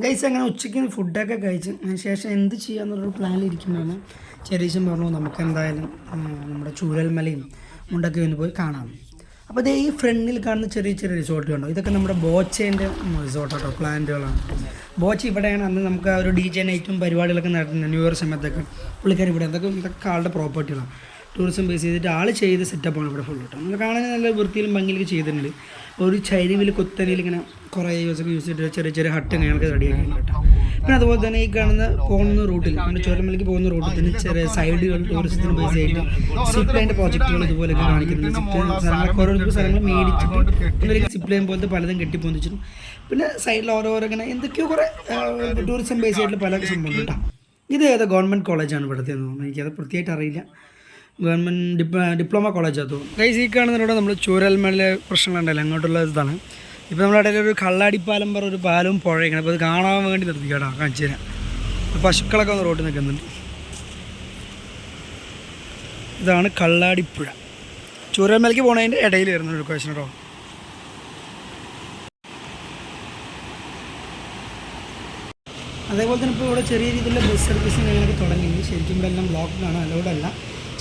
Guys അങ്ങനെ ഉച്ചയ്ക്ക് ഫുഡൊക്കെ കഴിച്ച് അതിന് ശേഷം എന്ത് ചെയ്യാന്നുള്ളൊരു പ്ലാനിലിരിക്കുമ്പോഴാണ് ചെരീശൻ പറഞ്ഞു നമുക്ക് എന്തായാലും നമ്മുടെ ചൂരൽമലയും മുണ്ടൊക്കെ ഒന്ന് പോയി കാണാം. അപ്പോൾ ഇതേ ഈ ഫ്രണ്ടിൽ കാണുന്ന ചെറിയ ചെറിയ റിസോർട്ടുകളുണ്ടോ, ഇതൊക്കെ നമ്മുടെ ബോച്ചേൻ്റെ റിസോർട്ടാട്ടോ, പ്ലാന്റുകളാണ്. ബോച്ച ഇവിടെയാണ് അന്ന് നമുക്ക് ആ ഒരു DJ നൈറ്റും പരിപാടികളൊക്കെ നടത്തുന്നത്. ന്യൂ ഇയർ സമയത്തൊക്കെ പുള്ളിക്കാർ ഇവിടെ ഇതൊക്കെ ആളുടെ പ്രോപ്പർട്ടികളാണ്. ടൂറിസം ബേസ് ചെയ്തിട്ട് ആൾ ചെയ്ത് സെറ്റപ്പാണ് ഇവിടെ ഫുൾ കേട്ടോ. നമ്മൾ കാണാൻ നല്ല വൃത്തിയിലും ഭംഗിയിലൊക്കെ ചെയ്തിട്ടുണ്ട്. ഒരു ചരിവിൽ കുത്തനയിൽ ഇങ്ങനെ കുറേ ദിവസമൊക്കെ യൂസ് ചെയ്തിട്ട് ചെറിയ ചെറിയ ഹട്ട് ഞങ്ങൾക്ക് റെഡിയാക്കിയിട്ടുണ്ട് കേട്ടോ. പിന്നെ അതുപോലെ തന്നെ ഈ കാണുന്ന പോകുന്ന റൂട്ടിൽ നമ്മുടെ ചുരമലയ്ക്ക് പോകുന്ന റൂട്ടിൽ തന്നെ ചെറിയ സൈഡുകൾ ടൂറിസത്തിന് ബേസ് ആയിട്ട് സിപ്പ് ലൈൻ്റെ പ്രോജക്റ്റുകൾ ഇതുപോലെയൊക്കെ കാണിക്കുന്നുണ്ട്. സ്ഥലങ്ങളൊക്കെ ഓരോരോ സ്ഥലങ്ങൾ മേടിച്ചിട്ട് ഇവർക്ക് സിപ്പ് ലൈൻ പോലത്തെ പലതും കെട്ടിപ്പൊന്നിച്ചിട്ടും പിന്നെ സൈഡിൽ ഓരോരോ ഇങ്ങനെ എന്തൊക്കെയോ കുറേ ടൂറിസം ബേസ് ആയിട്ടുള്ള പല സംഭവം കേട്ടോ. ഇത് ഏതാ ഗവൺമെൻറ് കോളേജാണ് ഇവിടുത്തെ തോന്നുന്നു, എനിക്കത് പ്രത്യേകമായിട്ട് അറിയില്ല. ഗവൺമെൻറ് ഡിപ്ലോമ കോളേജാണ് തോന്നുന്നു. ഗൈസ് ഈ കാണുന്നതിലൂടെ നമ്മൾ ചൂരൽമല പ്രശ്നങ്ങളുണ്ടല്ലോ അങ്ങോട്ടുള്ള ഇതാണ്. ഇപ്പോൾ നമ്മുടെ ഇടയിൽ ഒരു കള്ളാടിപ്പാലം പറഞ്ഞ ഒരു പാലവും പുഴയാണ്. അപ്പോൾ അത് കാണാൻ വേണ്ടി നിർത്തിക്കാട്ടോ, കാണിച്ചു തരാം. പശുക്കളൊക്കെ ഒന്ന് റോട്ടിൽ നിൽക്കുന്നുണ്ട്. ഇതാണ് കള്ളാടിപ്പുഴ. ചൂരൽമലയ്ക്ക് പോകുന്നതിൻ്റെ ഇടയിൽ വരുന്ന ഒരു ക്വസ്റ്റൻ കേട്ടോ. അതേപോലെ തന്നെ ഇപ്പോൾ ഇവിടെ ചെറിയ രീതിയിലുള്ള ബസ് സർവീസിങ് അങ്ങനെയൊക്കെ തുടങ്ങിയിട്ടുണ്ട്. ശരിക്കും ഇവിടെ എല്ലാം ബ്ലോക്ക് കാണാം, അലോഡല്ല.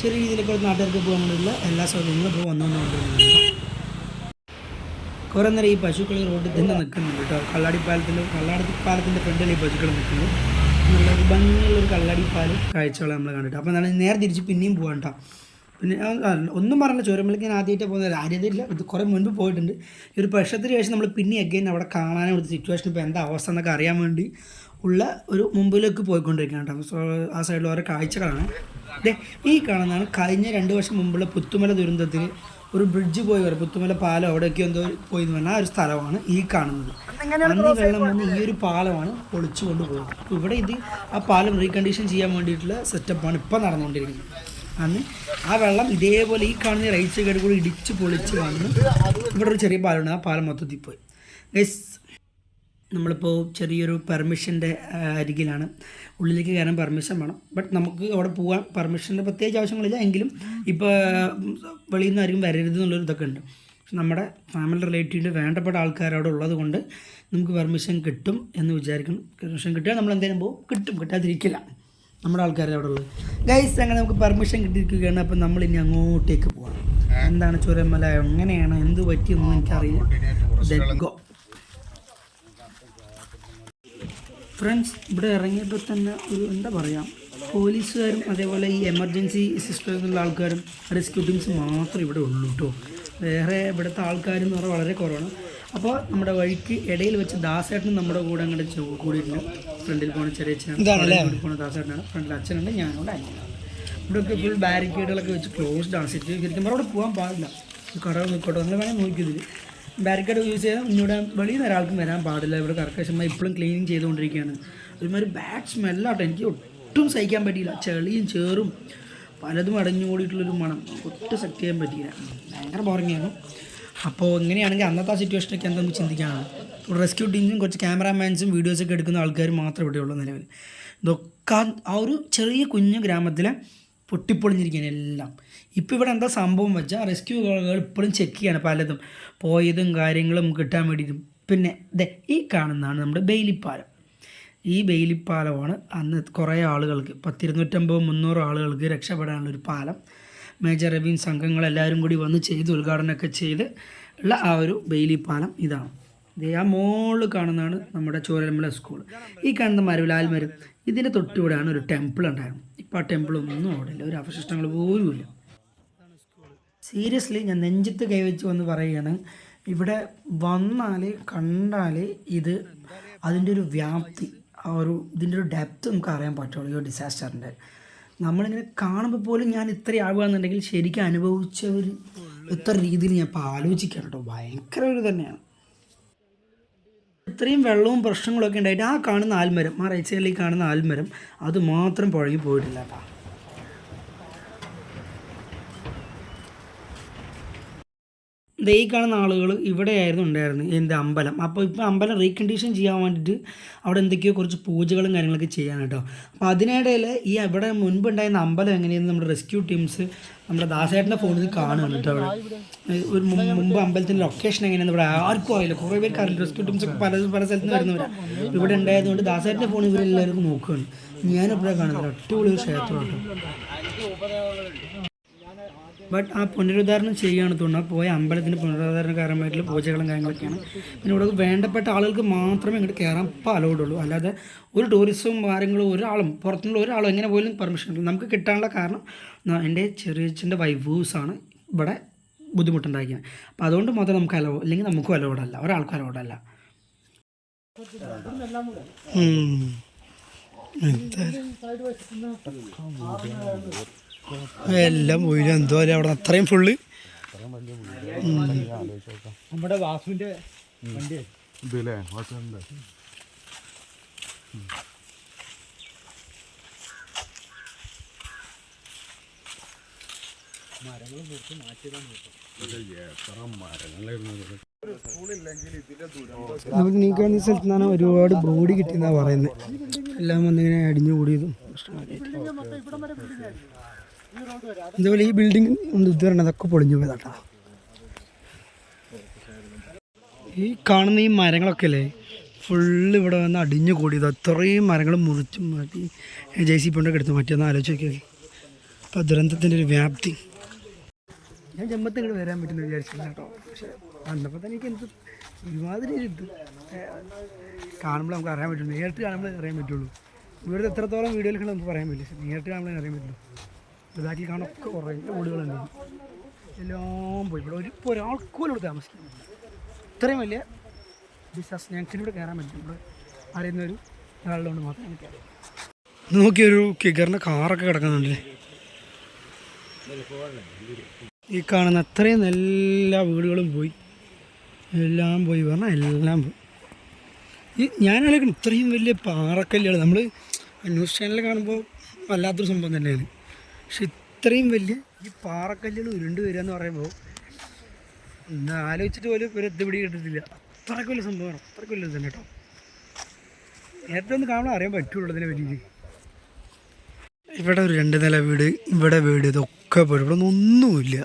ചെറിയ രീതിയിലൊക്കെ നാട്ടുകാർക്ക് പോകാൻ വേണ്ടിയുള്ള എല്ലാ സൗകര്യങ്ങളും ഇപ്പോൾ വന്നുകൊണ്ടിരിക്കുന്നുണ്ട്. കുറേ നേരം ഈ പശുക്കൾ റോഡിൽ തന്നെ നിൽക്കുന്നുണ്ട് കേട്ടോ. കള്ളാടിപ്പാലത്തിൻ്റെ ഫ്രണ്ടിൽ ഈ പശുക്കൾ നിൽക്കുന്നത് നല്ല ഭംഗിയുള്ളൊരു കള്ളാടിപ്പാലം കാഴ്ചകൾ നമ്മൾ കണ്ടിട്ട്. അപ്പോൾ എന്താണ് നേരെ തിരിച്ച് പിന്നെയും പോകാൻ കേട്ടോ. പിന്നെ ഒന്നും പറഞ്ഞില്ല, ചുരമലയ്ക്ക് ഞാൻ ആദ്യമായിട്ട് പോകുന്നത് ആദ്യമായിട്ടില്ല, ഇത് കുറേ മുൻപ് പോയിട്ടുണ്ട്. ഈ ഒരു വർഷത്തിന് ശേഷം നമ്മൾ പിന്നെ അഗൈൻ അവിടെ കാണാനും ഇവിടുത്തെ സിറ്റുവേഷൻ ഇപ്പോൾ എന്താ അവസ്ഥ എന്നൊക്കെ അറിയാൻ വേണ്ടി ഉള്ള ഒരു മുമ്പിലേക്ക് പോയിക്കൊണ്ടിരിക്കുകയാണ് കേട്ടോ. സോ ആ സൈഡിൽ ഓരോ കാഴ്ചകളാണ്. ഈ കാണുന്നതാണ് കഴിഞ്ഞ 2 വർഷം മുമ്പുള്ള പുത്തുമല ദുരന്തത്തിൽ ഒരു ബ്രിഡ്ജ് പോയി വരും, പുത്തുമല പാലം അവിടെയൊക്കെ എന്തോ പോയി എന്ന് പറഞ്ഞാൽ ആ ഒരു സ്ഥലമാണ് ഈ കാണുന്നത്. അന്ന് വെള്ളം വന്ന് ഈ ഒരു പാലമാണ് പൊളിച്ചു കൊണ്ടുപോകുന്നത്. അപ്പോൾ ഇവിടെ ആ പാലം റീകണ്ടീഷൻ ചെയ്യാൻ വേണ്ടിയിട്ടുള്ള സെറ്റപ്പാണ് ഇപ്പോൾ നടന്നുകൊണ്ടിരിക്കുന്നത്. അന്ന് ആ വെള്ളം ഇതേപോലെ ഈ കാണുന്ന റൈറ്റ് സൈഡ് കൂടി ഇടിച്ച് പൊളിച്ച് വന്ന് ഇവിടെ ഒരു ചെറിയ പാലമുണ്ട്, ആ പാലം മൊത്തത്തിൽ പോയി. ഗൈസ് നമ്മളിപ്പോൾ ചെറിയൊരു പെർമിഷൻ്റെ അരികിലാണ്. ഉള്ളിലേക്ക് കയറാൻ പെർമിഷൻ വേണം, ബട്ട് നമുക്ക് അവിടെ പോകാൻ പെർമിഷൻ്റെ പ്രത്യേകിച്ച് ആവശ്യങ്ങളില്ല. എങ്കിലും ഇപ്പോൾ വെളിയിൽ നിന്ന് ആയിരിക്കും വരരുത് എന്നുള്ളൊരു ഇതൊക്കെ ഉണ്ട്. പക്ഷെ നമ്മുടെ ഫാമിലി റിലേറ്റീവിൻ്റെ വേണ്ടപ്പെട്ട ആൾക്കാർ അവിടെ ഉള്ളത് കൊണ്ട് നമുക്ക് പെർമിഷൻ കിട്ടും എന്ന് വിചാരിക്കണം. പെർമിഷൻ കിട്ടിയാൽ നമ്മൾ എന്തെങ്കിലും പോകും, കിട്ടാതിരിക്കില്ല നമ്മുടെ ആൾക്കാരെ അവിടെ ഉള്ളത്. ഗൈസ് അങ്ങനെ നമുക്ക് പെർമിഷൻ കിട്ടിയിരിക്കുകയാണ്. അപ്പം നമ്മളിനി അങ്ങോട്ടേക്ക് പോകണം. എന്താണ് ചുരമല, എങ്ങനെയാണ്, എന്ത് പറ്റിയെന്നൊന്നും എനിക്കറിയില്ല. Go friends. ഇവിടെ ഇറങ്ങിയപ്പോൾ തന്നെ ഒരു എന്താ പറയുക, പോലീസുകാരും അതേപോലെ ഈ എമർജൻസി സിസ്റ്റത്തിലുള്ള ആൾക്കാരും റെസ്ക്യൂ ടീംസ് മാത്രമേ ഇവിടെ ഉള്ളൂ കേട്ടോ. വേറെ ഇവിടുത്തെ ആൾക്കാരെന്ന് പറഞ്ഞാൽ വളരെ കുറവാണ്. അപ്പോൾ നമ്മുടെ വഴിക്ക് ഇടയിൽ വെച്ച് ദാസേട്ടനും നമ്മുടെ കൂടെ അങ്ങോട്ട് കൂടിയിട്ടുണ്ട്. ഫ്രണ്ടിൽ പോകുന്ന ചെറിയ പോകുന്ന ദാസേട്ടനാണ്, ഫ്രണ്ടിൽ അച്ഛനുണ്ട്, ഞാനോട് അനിയനാണ്. ഇവിടെയൊക്കെ ഫുൾ ബാരിക്കേഡുകളൊക്കെ വെച്ച് ക്ലോസ്ഡ് ആണ്. ശരിക്കും അവിടെ പോകാൻ പാടില്ല, കടകൾ നിൽക്കോട്ടെ, നിങ്ങൾ വേണമെങ്കിൽ നോക്കിയതിൽ ബാരിക്കേഡ് യൂസ് ചെയ്താൽ ഇങ്ങോട്ട് വെളിയിൽ നിന്ന് ഒരാൾക്കും വരാൻ പാടില്ല. ഇവിടെ കർക്കശമായി ഇപ്പോഴും ക്ലീനിങ് ചെയ്തുകൊണ്ടിരിക്കുകയാണ്. ഒരുമാതിരി ബാഡ് സ്മെല്ലാട്ടോ, എനിക്ക് ഒട്ടും സഹിക്കാൻ പറ്റിയില്ല. ചെളിയും ചേറും പലതും അടഞ്ഞു കൂടിയിട്ടുള്ളൊരു മണം ഒട്ടും സെറ്റ് ചെയ്യാൻ പറ്റിയില്ല, ഭയങ്കര ബോറിങ്ങായിരുന്നു. അപ്പോൾ ഇങ്ങനെയാണെങ്കിൽ അന്നത്തെ ആ സിറ്റുവേഷനൊക്കെ എന്താണെന്ന് ചിന്തിക്കാനാണ്. റെസ്ക്യൂ ടീംസും കുറച്ച് ക്യാമറാമാൻസും വീഡിയോസൊക്കെ എടുക്കുന്ന ആൾക്കാർ മാത്രമേ ഇവിടെയുള്ളൂ നിലവിൽ. ഇതൊക്കെ ആ ഒരു ചെറിയ കുഞ്ഞു ഗ്രാമത്തിലെ പൊട്ടിപ്പൊളിഞ്ഞിരിക്കുകയാണ് എല്ലാം. ഇപ്പോൾ ഇവിടെ എന്താ സംഭവം വെച്ചാൽ റെസ്ക്യൂകൾ ഇപ്പോഴും ചെക്ക് ചെയ്യാണ് പലതും, പോയതും കാര്യങ്ങളും കിട്ടാൻ വേണ്ടിയിട്ടും. പിന്നെ ഈ കാണുന്നതാണ് നമ്മുടെ ബെയിലിപ്പാലം. ഈ ബെയിലിപ്പാലമാണ് അന്ന് കുറേ ആളുകൾക്ക് 250-300 ആളുകൾക്ക് രക്ഷപ്പെടാനുള്ളൊരു പാലം. മേജർ റവീൻ സംഘങ്ങളെല്ലാവരും കൂടി വന്ന് ചെയ്ത് ഉദ്ഘാടനമൊക്കെ ചെയ്ത് ഉള്ള ആ ഒരു ബെയിലിപ്പാലം ഇതാണ്. ആ മോളിൽ കാണുന്നതാണ് നമ്മുടെ ചൂരൽമല സ്കൂൾ. ഈ കാണുന്ന മരവിലാൽ മരം, ഇതിൻ്റെ തൊട്ടിവിടെയാണ് ഒരു ടെമ്പിൾ ഉണ്ടായിരുന്നു. ഇപ്പോൾ ആ ടെമ്പിളൊന്നും അവിടെ ഇല്ല, ഒരു അവശിഷ്ടങ്ങൾ പോലുമില്ല. സീരിയസ്ലി ഞാൻ നെഞ്ചത്ത് കൈവച്ച് വന്ന് പറയുകയാണ്, ഇവിടെ വന്നാൽ കണ്ടാൽ ഇത് അതിൻ്റെ ഒരു വ്യാപ്തി, ആ ഒരു ഇതിൻ്റെ ഒരു ഡെപ്ത് നമുക്ക് അറിയാൻ പറ്റുള്ളൂ. ഈ ഒരു ഡിസാസ്റ്ററിൻ്റെ നമ്മളിങ്ങനെ കാണുമ്പോൾ പോലും ഞാൻ ഇത്രയും ആവുകയെന്നുണ്ടെങ്കിൽ ശരിക്കും അനുഭവിച്ചവർ എത്ര രീതിയിൽ ഞാൻ ഇപ്പോൾ ആലോചിക്കാം കേട്ടോ. ഭയങ്കര ഒരു തന്നെയാണ്. ഇത്രയും വെള്ളവും പ്രശ്നങ്ങളൊക്കെ ഉണ്ടായിട്ട് ആ കാണുന്ന ആൽമരം, ആ റൈറ്റ് സൈഡിലേക്ക് കാണുന്ന ആൽമരം അത് മാത്രം പുഴങ്ങി പോയിട്ടില്ല കേട്ടോ. ദേ ഈ കാണുന്ന ആളുകൾ ഇവിടെയായിരുന്നു ഉണ്ടായിരുന്നത് എൻ്റെ അമ്പലം. അപ്പോൾ ഇപ്പോൾ അമ്പലം റീകണ്ടീഷൻ ചെയ്യാൻ വേണ്ടിയിട്ട് അവിടെ എന്തൊക്കെയോ കുറച്ച് പൂജകളും കാര്യങ്ങളൊക്കെ ചെയ്യാൻ കേട്ടോ. അപ്പോൾ അതിനിടയിൽ ഈ ഇവിടെ മുൻപ് ഉണ്ടായിരുന്ന അമ്പലം എങ്ങനെയെന്ന് നമ്മുടെ റെസ്ക്യൂ ടീംസ് നമ്മുടെ ദാസേട്ടൻ്റെ ഫോണിൽ കാണുകയാണ് കേട്ടോ. അവിടെ ഒരു മുമ്പ് അമ്പലത്തിൻ്റെ ലൊക്കേഷൻ എങ്ങനെയാണെന്ന് ഇവിടെ ആർക്കും ആയില്ല. കുറേ പേർക്ക് അറിയില്ല. റെസ്ക്യൂ ടീംസ് ഒക്കെ പല സ്ഥലത്ത് നിന്ന് വരുന്നവരാണ്. ഇവിടെ ഉണ്ടായതുകൊണ്ട് ദാസേട്ടൻ്റെ ഫോൺ ഇവരെല്ലാവരും നോക്കുകയാണ്. ഞാനിവിടെ കാണുന്നത് അടിപൊളി ഒരു ക്ഷേത്രം കേട്ടോ. ബട്ട് ആ പുനരുദ്ധാരണം ചെയ്യുകയാണ് തോന്നുന്നത്. പോയ അമ്പലത്തിൻ്റെ പുനരുദ്ധാരണകാരമായിട്ടുള്ള പൂജകളും കാര്യങ്ങളൊക്കെയാണ്. പിന്നെ ഇവിടെ വേണ്ടപ്പെട്ട ആളുകൾക്ക് മാത്രമേ ഇങ്ങോട്ട് കയറാൻ ഇപ്പോൾ അലൗഡുള്ളൂ. അല്ലാതെ ഒരു ടൂറിസവും കാര്യങ്ങളും ഒരാളും പുറത്തുനിന്നുള്ള ഒരാളും എങ്ങനെ പോലും പെർമിഷൻ ഇല്ല. നമുക്ക് കിട്ടാനുള്ള കാരണം എൻ്റെ ചെറിയച്ഛൻ്റെ വൈഫൂസാണ് ഇവിടെ ബുദ്ധിമുട്ടുണ്ടാക്കിയത്. അപ്പോൾ അതുകൊണ്ട് മാത്രം നമുക്ക് അലോ, അല്ലെങ്കിൽ നമുക്കും അലൗഡല്ല, ഒരാൾക്കും അലൗഡല്ല. എല്ലാം പോയില്ല. എന്തോ അവിടെ അത്രയും ഫുള്ള് നമ്മുടെ വാസുവിന്റെ വണ്ടി നമുക്ക് നീക്കുന്ന സ്ഥലത്ത് നിന്നാണ് ഒരുപാട് ബോഡി കിട്ടിയെന്നാണ് പറയുന്നത്. എല്ലാം വന്നിങ്ങനെ അടിഞ്ഞു കൂടിയതും ഇതുപോലെ ഈ ബിൽഡിംഗ് ഒന്ന് ഇതുവരെ അതൊക്കെ പൊളിഞ്ഞു പോയതാട്ടോ. ഈ കാണുന്ന ഈ മരങ്ങളൊക്കെ അല്ലേ ഫുള്ള് ഇവിടെ വന്ന് അടിഞ്ഞു കൂടിയത്. അത്രയും മരങ്ങൾ മുറിച്ച് മാറ്റി JCB കൊണ്ടൊക്കെ എടുത്ത് മാറ്റിയൊന്ന് ആലോചിച്ച് നോക്കിയാൽ അപ്പോൾ ദുരന്തത്തിൻ്റെ ഒരു വ്യാപ്തി. ഞാൻ ജമ്മത്ത് ഇങ്ങോട്ട് വരാൻ പറ്റുമെന്ന് വിചാരിച്ചില്ല കേട്ടോ. പക്ഷേ വന്നപ്പോൾ തന്നെ എനിക്ക് എന്ത് ഒരുമാതിരി ഇത് കാണുമ്പോൾ നമുക്ക് അറിയാൻ പറ്റുള്ളൂ. നേരിട്ട് കാണുമ്പോൾ അറിയാൻ പറ്റുള്ളൂ. ഇവിടുത്തെ എത്രത്തോളം വീഡിയോയിലൊക്കെ നമുക്ക് പറയാൻ പറ്റില്ല. നേരിട്ട് കാണുമ്പോൾ അറിയാൻ പറ്റുള്ളൂ. ബാക്കിൽ കാണൊക്കെ കുറേ വീടുകളുണ്ട്. എല്ലാം പോയി. ഇവിടെ ഒരാൾക്കും ഇവിടെ താമസിക്കുന്നില്ല. ഇത്രയും വലിയ ബിസിനസ് ഞങ്ങൾക്കിവിടെ കയറാൻ പറ്റും. ഇവിടെ അറിയുന്നൊരു ഒരാളുടെ കൊണ്ട് മാത്രമേ എനിക്ക് അറിയാം. നോക്കിയൊരു കിഗറിൻ്റെ കാറൊക്കെ കിടക്കുന്നുണ്ടല്ലേ. ഈ കാണുന്ന അത്രയും എല്ലാ വീടുകളും പോയി. എല്ലാം പോയി പറഞ്ഞാൽ എല്ലാം പോയി. ഈ ഞാനാലോചിക്കണം ഇത്രയും വലിയ പാറക്കല്ലുകൾ നമ്മൾ ന്യൂസ് ചാനലിൽ കാണുമ്പോൾ വല്ലാത്തൊരു സംഭവം തന്നെയാണ്. പക്ഷെ ഇത്രയും വലിയ ഈ പാറക്കല്ലുകൾ ഉരുണ്ട് വരിക എന്ന് പറയുമ്പോൾ എന്താ ആലോചിച്ചിട്ട് പോലും ഒരു എത്തുപിടി കിട്ടിട്ടില്ല. അത്രയ്ക്ക് വലിയ സംഭവമാണ്. അത്രയ്ക്ക് വലിയ തന്നെ കേട്ടോ. നേരത്തെ ഒന്ന് കാണാൻ അറിയാൻ പറ്റുള്ളൂ ഇതിനെ പറ്റിയിട്ട്. ഇവിടെ ഒരു 2 നില വീട്, ഇവിടെ വീട്, ഇതൊക്കെ പോയി. ഇവിടെ ഒന്നുമില്ല.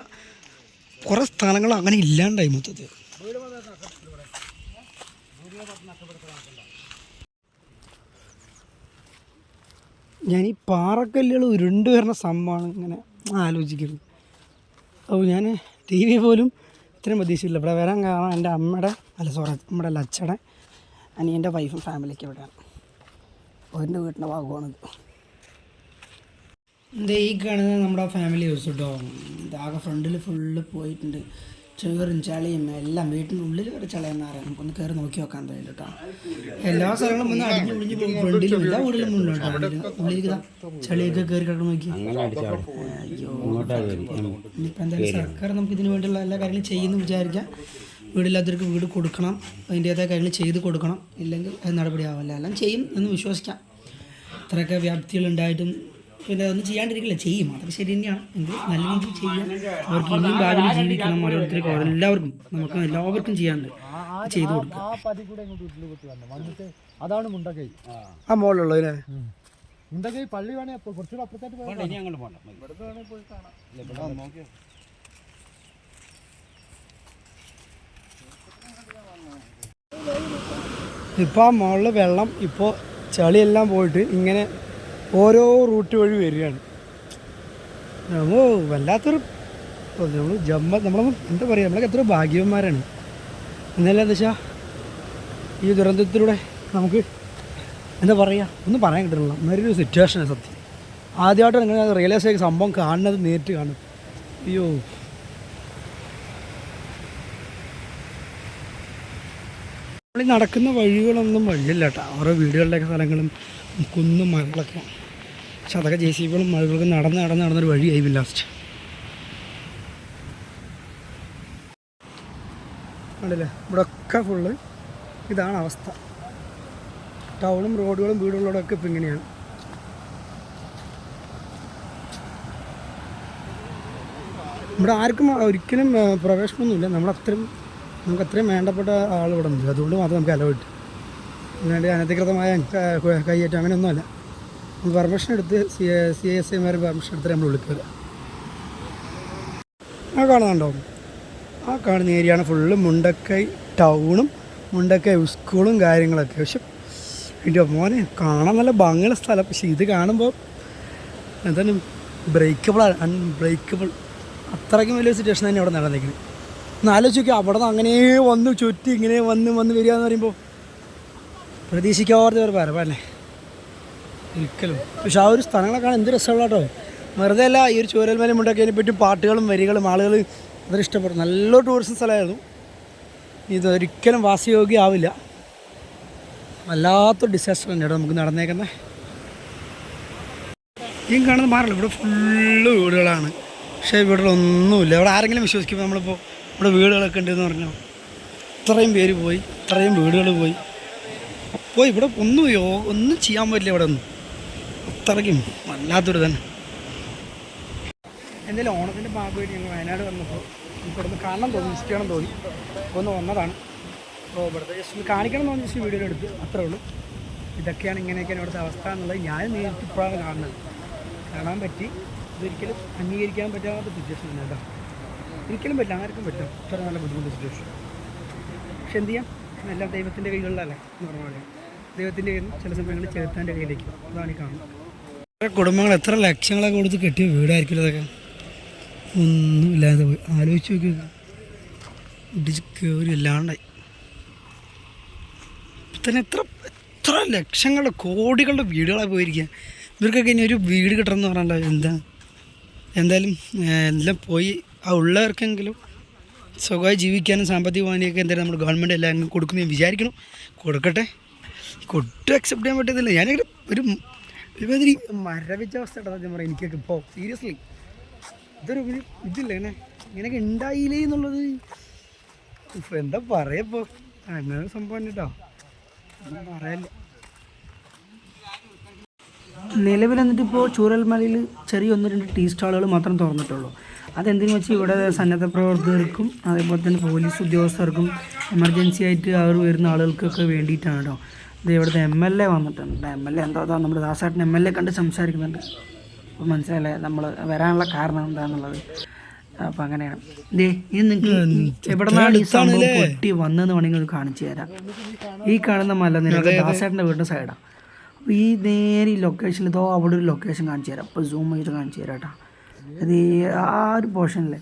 കുറേ സ്ഥലങ്ങൾ അങ്ങനെ ഇല്ലാണ്ടായി മൊത്തത്തിൽ. ഞാൻ ഈ പാറക്കല്ലുകൾ ഉരുണ്ട് വരുന്ന സംഭവമാണ് ഇങ്ങനെ ആലോചിക്കുന്നത്. അപ്പോൾ ഞാൻ TV പോലും ഇത്രയും പ്രതീക്ഷയില്ല. ഇവിടെ വരാൻ കാരണം എൻ്റെ അമ്മയുടെ നമ്മുടെ അച്ഛയുടെ അനിയൻ്റെ വൈഫും ഫാമിലിയൊക്കെ ഇവിടെയാണ്. അവരുടെ വീട്ടിൻ്റെ ഭാഗമാണിത്. ഈ കാണുന്നത് നമ്മുടെ ഫാമിലി ഹൗസ് കേട്ടോ. ഇതാകെ ഫ്രണ്ടിൽ ഫുള്ള് പോയിട്ടുണ്ട്. ചേറും ചളിയും എല്ലാം വീട്ടിൻ്റെ ഉള്ളിൽ വരെ ചളയെന്ന് അറിയാം. നമുക്കൊന്ന് കയറി നോക്കി നോക്കാൻ എന്തായാലും കേട്ടോ. എല്ലാ സ്ഥലങ്ങളും ഒന്ന് അടിഞ്ഞു ഒഴിഞ്ഞ് പോകും. ഫ്രണ്ടിലും എല്ലാ വീട്ടിലും മുന്നിലും കേട്ടോ. ഉള്ളിലേക്ക് ചളിയൊക്കെ കയറി കിടക്കണം നോക്കി. അയ്യോ, ഇനിയിപ്പോൾ എന്തായാലും സർക്കാർ നമുക്ക് ഇതിന് വേണ്ടിയുള്ള എല്ലാ കാര്യങ്ങളും ചെയ്യുന്നു വിചാരിക്കാം. വീടില്ലാത്തവർക്ക് വീട് കൊടുക്കണം, അതിൻ്റേതായ കാര്യങ്ങൾ ചെയ്ത് കൊടുക്കണം. ഇല്ലെങ്കിൽ അത് നടപടിയാവില്ല. എല്ലാം ചെയ്യും എന്ന് വിശ്വസിക്കാം. ഇത്രയൊക്കെ വ്യാപ്തികളുണ്ടായിട്ടും പിന്നെ അതൊന്നും ചെയ്യാണ്ടിരിക്കില്ല, ചെയ്യും. അതൊക്കെ ശരി തന്നെയാണ്. എങ്കിലും നല്ല രീതിയിൽ ചെയ്യാം. അവർക്ക് ഇനിയും ഭാവിയിൽ ജീവിക്കണം. ഓരോരുത്തർക്കും എല്ലാവർക്കും നമുക്ക് എല്ലാവർക്കും ചെയ്യാണ്ട് ചെയ്തു കൊടുക്കുക. അതാണ് മുണ്ടക്കൈ. ആ മോളിലുള്ളതിനെ മുണ്ടക്കൈ പള്ളി വേണേ കുറച്ചുകൂടെ അപ്പുറത്തേക്ക് ഇപ്പോൾ ആ മുകളിൽ വെള്ളം ഇപ്പോൾ ചളിയെല്ലാം പോയിട്ട് ഇങ്ങനെ ഓരോ റൂട്ട് വഴി വരികയാണ്. നമ്മൾ വല്ലാത്തൊരു നമ്മൾ എന്താ പറയുക, നമ്മളൊക്കെ എത്ര ഭാഗ്യവന്മാരാണ്. എന്നല്ല എന്താ വെച്ചാൽ ഈ ദുരന്തത്തിലൂടെ നമുക്ക് എന്താ പറയുക, ഒന്നും പറയാൻ കിട്ടുന്നില്ല. നല്ലൊരു സിറ്റുവേഷനാണ് സത്യം. ആദ്യമായിട്ടാണ് ഇങ്ങനെ റിയലൈസ് ആയ സംഭവം കാണുന്നത്, നേരിട്ട് കാണും. അയ്യോ, നമ്മൾ ഈ നടക്കുന്ന വഴികളൊന്നും വഴിയില്ല കേട്ടോ. ഓരോ വീടുകളുടെയൊക്കെ സ്ഥലങ്ങളും കുന്നും മരങ്ങളൊക്കെ. പക്ഷെ അതൊക്കെ JCBകളും മഴകൾക്ക് നടന്നൊരു വഴിയായി ലാസ്റ്റ്. കണ്ടില്ലേ, ഇവിടെ ഒക്കെ ഫുള്ള് ഇതാണ് അവസ്ഥ. ടൗണും റോഡുകളും വീടുകളോടൊക്കെ ഇപ്പം ഇങ്ങനെയാണ്. ഇവിടെ ആർക്കും ഒരിക്കലും പ്രവേശനമൊന്നുമില്ല. നമുക്ക് അത്രയും വേണ്ടപ്പെട്ട ആൾ ഇവിടെ ഉണ്ട്, അതുകൊണ്ട് മാത്രം നമുക്ക് അലവ് കിട്ടും. അല്ലാണ്ട് അനധികൃതമായ കയ്യേറ്റം അങ്ങനെയൊന്നുമല്ല. നമ്മൾ പെർമിഷൻ എടുത്ത് CSIമാർ പെർമിഷൻ എടുത്തിട്ട് നമ്മൾ വിളിക്കുക. ആ കാണുന്നുണ്ടോ? ആ കാണുന്ന ഏരിയയാണ് ഫുള്ള് മുണ്ടക്കൈ ടൗണും മുണ്ടക്കൈ സ്കൂളും കാര്യങ്ങളൊക്കെ. പക്ഷെ എൻ്റെ മോനെ കാണാൻ നല്ല ഭംഗിയുള്ള സ്ഥലം. പക്ഷെ ഇത് കാണുമ്പോൾ എന്താണ് അൺബ്രേക്കബിൾ അത്രയ്ക്കും വലിയ സിറ്റുവേഷൻ തന്നെ അവിടെ നടന്നിരിക്കുന്നത്. ഒന്ന് ആലോചിച്ച് നോക്കി, അവിടെ നിന്ന് അങ്ങനെ വന്ന് ചുറ്റി ഇങ്ങനെ വന്ന് വരിക എന്ന് പറയുമ്പോൾ പ്രതീക്ഷിക്കാത്ത ഒരു പരമല്ലേ ഒരിക്കലും. പക്ഷെ ആ ഒരു സ്ഥലങ്ങളെ കാണാൻ എന്ത് രസമുള്ള കേട്ടോ. വെറുതെ അല്ല, ഈ ഒരു ചൂരൽമല മുണ്ടക്കൈനെ പറ്റി പാട്ടുകളും വരികളും ആളുകൾ അതിന് ഇഷ്ടപ്പെടും. നല്ലൊരു ടൂറിസം സ്ഥലമായിരുന്നു. ഇതൊരിക്കലും വാസയോഗ്യമാവില്ല. വല്ലാത്തൊരു ഡിസാസ്റ്റർ തന്നെയാണ് നമുക്ക് നടന്നേക്കുന്നത്. ഈ കാണുന്നത് മാറില്ല, ഇവിടെ ഫുള്ള് വീടുകളാണ്. പക്ഷേ ഇവിടെ ഒന്നുമില്ല. ഇവിടെ ആരെങ്കിലും വിശ്വസിക്കുമ്പോൾ നമ്മളിപ്പോൾ ഇവിടെ വീടുകളൊക്കെ ഉണ്ടെന്ന് പറഞ്ഞാൽ ഇത്രയും പേര് പോയി, ഇത്രയും വീടുകൾ പോയി ഇവിടെ ഒന്നും ചെയ്യാൻ പറ്റില്ല. ഇവിടെ ഒന്നും അത്രയ്ക്കും വല്ലാത്തൊരു തന്നെ. എന്തായാലും ഓണത്തിൻ്റെ ഭാഗമായിട്ട് ഞങ്ങൾ വയനാട് വന്നപ്പോൾ ഇപ്പോൾ ഇവിടെ നിന്ന് കാണണം തോന്നി, വിസിറ്റ് ചെയ്യണം തോന്നി, ഒന്ന് വന്നതാണ്. അപ്പോൾ ഇവിടുത്തെ ജസ്റ്റ് ഒന്ന് കാണിക്കണം എന്ന് പറഞ്ഞ വീഡിയോയിൽ എടുത്ത് അത്രേ ഉള്ളൂ. ഇതൊക്കെയാണ് ഇങ്ങനെയൊക്കെയാണ് ഇവിടുത്തെ അവസ്ഥ എന്നുള്ളത് ഞാൻ നേരിട്ട് ഇപ്പോഴാണ് കാണുന്നത്. കാണാൻ പറ്റി. ഇതൊരിക്കലും അംഗീകരിക്കാൻ പറ്റാത്ത സിറ്റുവേഷൻ തന്നെ കേട്ടോ. ഒരിക്കലും പറ്റില്ല, ആർക്കും പറ്റും ഇത്ര നല്ല ബുദ്ധിമുട്ട് സിറ്റുവേഷൻ. പക്ഷെ എന്ത് ചെയ്യാം, എല്ലാം ദൈവത്തിൻ്റെ കൈകളിലല്ലേ എന്ന് പറഞ്ഞാൽ ദൈവത്തിൻ്റെ കയ്യിൽ ചില സമയങ്ങളിൽ ചെറുത്താൻ്റെ കയ്യിലേക്ക്. അതാണ് ഈ കാണുന്നത്. കുടുംബങ്ങൾ എത്ര ലക്ഷങ്ങളൊക്കെ കൊടുത്ത് കെട്ടിയ വീടായിരിക്കും ഇതൊക്കെ. ഒന്നുമില്ലാതെ പോയി ആലോചിച്ച് നോക്കി, ഇടിച്ച് കയറി ഇല്ലാണ്ടായി. തന്നെ എത്ര ലക്ഷങ്ങളുടെ കോടികളുടെ വീടുകളാണ് പോയിരിക്കുക. ഇവർക്കൊക്കെ ഇനി ഒരു വീട് കിട്ടണമെന്ന് പറഞ്ഞാൽ എന്തായാലും എല്ലാം പോയി. ആ ഉള്ളവർക്കെങ്കിലും സുഖമായി ജീവിക്കാനും സാമ്പത്തികമാനിയൊക്കെ എന്തായാലും നമ്മൾ ഗവൺമെൻറ് എല്ലാം കൊടുക്കുന്നു വിചാരിക്കണം. കൊടുക്കട്ടെ. ഒട്ടും അക്സെപ്റ്റ് ചെയ്യാൻ പറ്റത്തില്ല. ഞാനിങ്ങനെ ഒരുമാതിരി മരവിച്ച അവസ്ഥ സത്യം പറയാം എനിക്കൊക്കെ ഇപ്പോൾ. സീരിയസ്ലി ഇതൊരു ഇതില്ല ഇങ്ങനെയൊക്കെ ഉണ്ടായില്ലേ എന്നുള്ളത്. എന്താ പറയപ്പോൾ അങ്ങനെ സംഭവം കേട്ടോ, ഒന്നും പറയാനില്ല. നിലവിൽ എന്നിട്ടിപ്പോൾ ചൂരൽമലയിൽ ചെറിയ 1-2 ടീ സ്റ്റാളുകൾ മാത്രം തുറന്നിട്ടുള്ളൂ. അതെന്തിനു വെച്ചാൽ ഇവിടെ സന്നദ്ധ പ്രവർത്തകർക്കും അതേപോലെ തന്നെ പോലീസ് ഉദ്യോഗസ്ഥർക്കും എമർജൻസി ആയിട്ട് അവർ വരുന്ന ആളുകൾക്കൊക്കെ വേണ്ടിയിട്ടാണ് കേട്ടോ. ഇത് ഇവിടുത്തെ MLA വന്നിട്ടുണ്ട്. MLA നമ്മുടെ ദാസേട്ടൻ MLA കണ്ട് സംസാരിക്കുന്നുണ്ട്. അപ്പോൾ മനസ്സിലല്ലേ നമ്മൾ വരാനുള്ള കാരണം എന്താണെന്നുള്ളത്. അപ്പോൾ അങ്ങനെയാണ്. ഇത് നിങ്ങൾക്ക് എവിടെ നിന്നാണ് ഈ സംഭവം പൊട്ടി വന്നതെന്ന് വേണമെങ്കിൽ അത് കാണിച്ചു തരാം. ഈ കാണുന്ന മലനിര ദാസേട്ടൻ്റെ വീടിൻ്റെ സൈഡാണ്. അപ്പോൾ ഈ നേരെ ഈ ലൊക്കേഷനിൽ ഇതോ അവിടെ ഒരു ലൊക്കേഷൻ കാണിച്ചു തരാം. അപ്പോൾ സൂം ചെയ്ത് കാണിച്ചു തരാം കേട്ടോ. അത് ആ ഒരു പോർഷനിൽ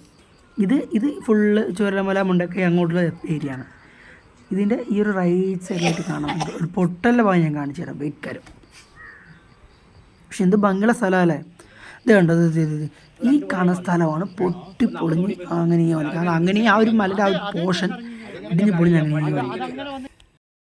ഇത് ഫുള്ള് ചൂരൽമല മുണ്ടക്കൈ അങ്ങോട്ടുള്ള ഏരിയ ആണ്. ഇതിൻ്റെ ഈ ഒരു റൈറ്റ് സൈഡിലായിട്ട് കാണാം ഒരു പൊട്ടലിൻ്റെ ഭാഗം ഞാൻ കാണിച്ചു തരാം. വെയിറ്റ്. പക്ഷെ എന്ത് ഭംഗിയുള്ള സ്ഥലമല്ലേ. ഇത് കണ്ടത് ഈ കാണുന്ന സ്ഥലമാണ് പൊട്ടിപ്പൊളിഞ്ഞ് അങ്ങനെ കാരണം അങ്ങനെ ആ ഒരു മലയുടെ ആ ഒരു പോർഷൻ ഇടിഞ്ഞ് പൊളിഞ്ഞ് അങ്ങനെ